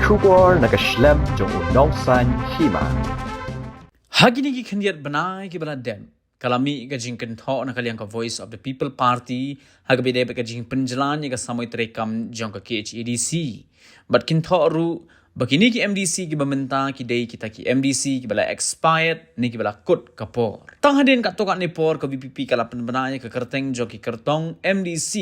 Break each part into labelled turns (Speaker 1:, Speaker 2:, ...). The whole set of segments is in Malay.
Speaker 1: Shubor nakaslem jong unongsan hima.
Speaker 2: Hagini ki khandiat banai ki bala dem. Kalami ka jingkan tho na kaliang ka Voice of the People Party hagabide ka jing penjalan ka samoy terekam jong ka KHEDC. But kin tho ru bakini ki MDC ki bamenta ki day kita ki MDC ki bala expired ni ki bala kut kapor. Tang hadin ka toka ni por ka VPP kala penbanai ka kerteng jo ki kertong MDC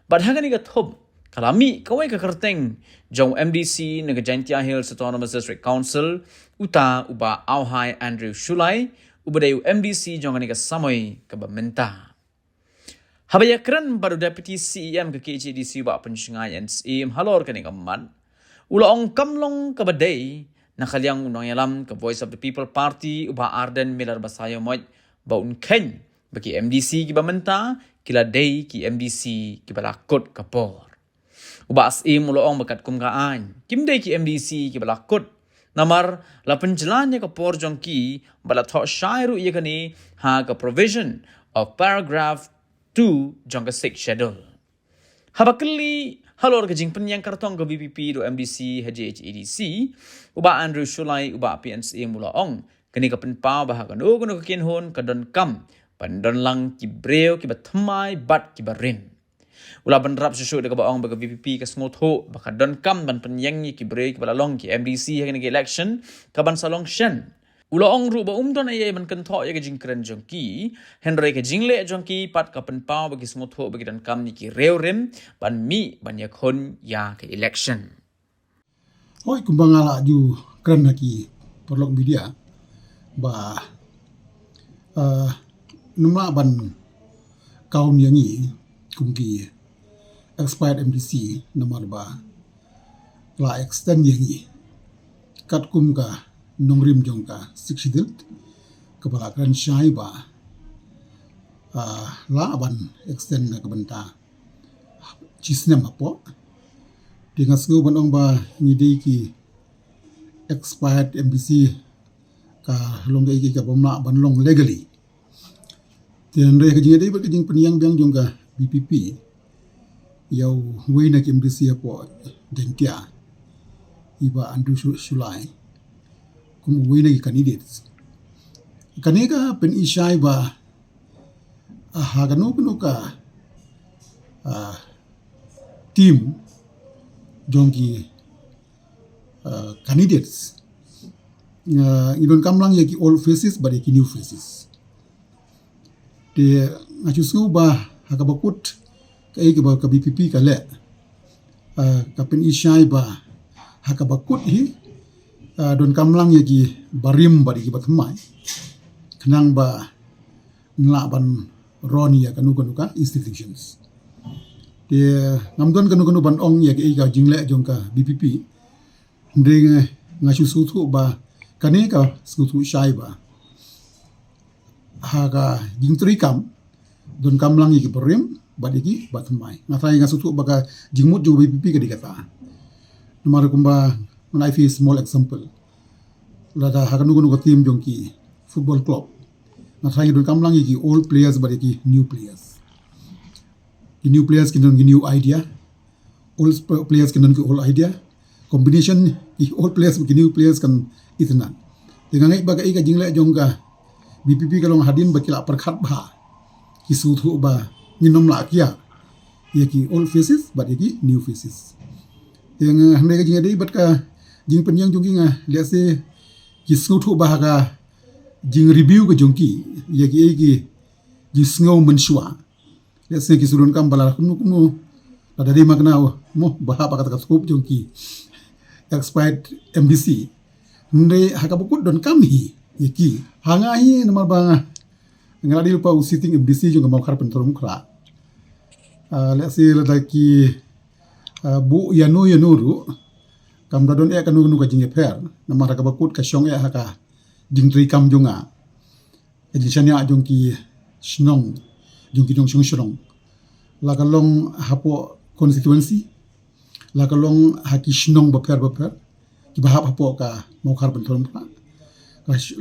Speaker 2: but hagani ka thob kalami kawai ka kerteng jong MDC na Jaintia Hills Autonomous District Council uta uba auhai Andrew Shulai ubadayu MDC jong ani ka samoy ka bamenta. Habaya kran baru Deputy CEM ke KHDC ba pensingai NCM halor kani man. Ulaong kamlong ka baday na kalyang unang yalam ka Voice of the People Party uba Arden Miller Basayo moy baun ken baki MDC ki bamenta kila day ki MDC ki balakot kapor. Uba asim ulaong bakat kumkaan kimday ki MDC ki balakot namar la penjalannya ke porjong ki bala tho shairu iya kani ha ka provision of paragraph 2 jong ka 6 schedule. Habakli halor ka jing penyang kartong ka VPP do MDC HHEDC uba Andrew Shulai uba PNC mulaong kani ka penpa bah ka no ka kinhon ka don kam pandon lang ki breo ki batmai bat ki barin. Ula banrap susu dekat baong baga VPP ke semut ho baka don kam ban penyang ki break bala long ki MDC hari ni election ka ban salong shen. Ula ong ru ba don ayai ban kentho ya ke jing kren jong ki Henry ke jingle jong ki pat ka pen pau bagi semut ho bagi don kam ni ki reu rem ban mi ban ya khon ya ke election.
Speaker 3: Hoi kumbang ala ju kren ki perlok media ba numla ban kaum yang ni kumki expired MDC nomor ba la extend yang ni kat kum ka nongrim jong ka sikshidil ke balakran syai ba la ban extend na kebenta cisnem apo dengan sengu banong ba ngide ki expired MDC ka long ki ka bomla ban long legally tian re ka jingade ba jing peniang biang jong ka BPP yau wei na MDC apo Jaintia iba Andrew Shulai kum wei na candidates kanega pen isai ba hagano kuno ka team jongki candidates idon kamlang yaki old faces but yaki new faces de ngachusu ba hakabakut kai ke BPP ka le ka pen isai ba hakabakut hi don kamlang yaki barim bari ki batmai kenang ba nglaban roni ya kanu ka institutions de ngamdon kanu ban ong yaki ka jingle jong ka BPP ndeng ngachu sutu ba kane ka sutu shai ba haga jingtri kam don kamlang yaki barim badiki batmai ngatai ngasutu baga jingmut jo BPP ke dikata nomor kumba menai fi small example lada hakanu gunu team jongki football club ngatai don kamlang yaki old players badiki new players the new players kinon new idea old players kinon ki old idea combination ki old players ki new players kan itna dengan ngai baga ika jingle jongka BPP kalong hadin bakila perkhat ba kisutu ba ninom la kia yaki old faces but yaki new faces yang hande ka jingade bat ka jing penyang jongki nga lese kisutu ba ka jing review ka jongki yaki jisngau menshua lese kisurun kam bala kunu pada di makna mo ba pa kata scope jongki expired MDC nde hakabukut don kami yaki hangai nomor bang ngaladi lupa sitting MDC juga mau karpen torum kra let's say ladaki bu yanu kam dadon e kanu ka jinge per namara ka bakut ka syong e haka jingtri kam jonga edishania jongki snong jongki jong shong la kalong hapo constituency la kalong haki snong baper ki bahap hapo ka mau karpen torum kra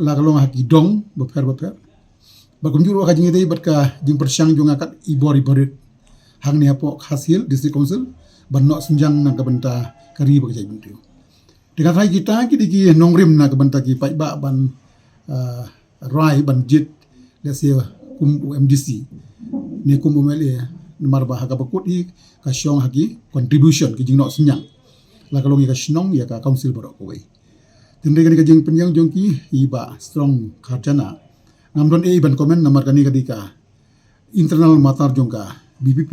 Speaker 3: la kalong haki dong baper bakunjuru ka jinge dei bat ka jing persyang jonga kat ibori barit hang ni apo hasil district council ban no sunjang nang ka benta kari ba jai bentiu Dengan rai kita ki nongrim na kabanta ki pai ba ban rai ban jit let's say kum UMDC ni kum UMLA namar ba haka bakut hi ka syong haki contribution ki jingno senyang la kalong ka shnong ya ka council borok ko tindai kan ka jing penyang jongki iba strong kharjana namdon ban komen namar kani kadika internal matar jongka BPP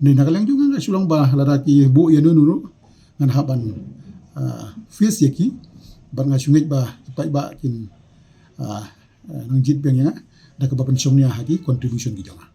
Speaker 3: ni nakalang jong nga sulong ba laraki bu ya nunu ngan haban face yaki ban nga sungit ba pai ba kin nang jit beng ya da ka ba pensiong nya haki contribution ki jonga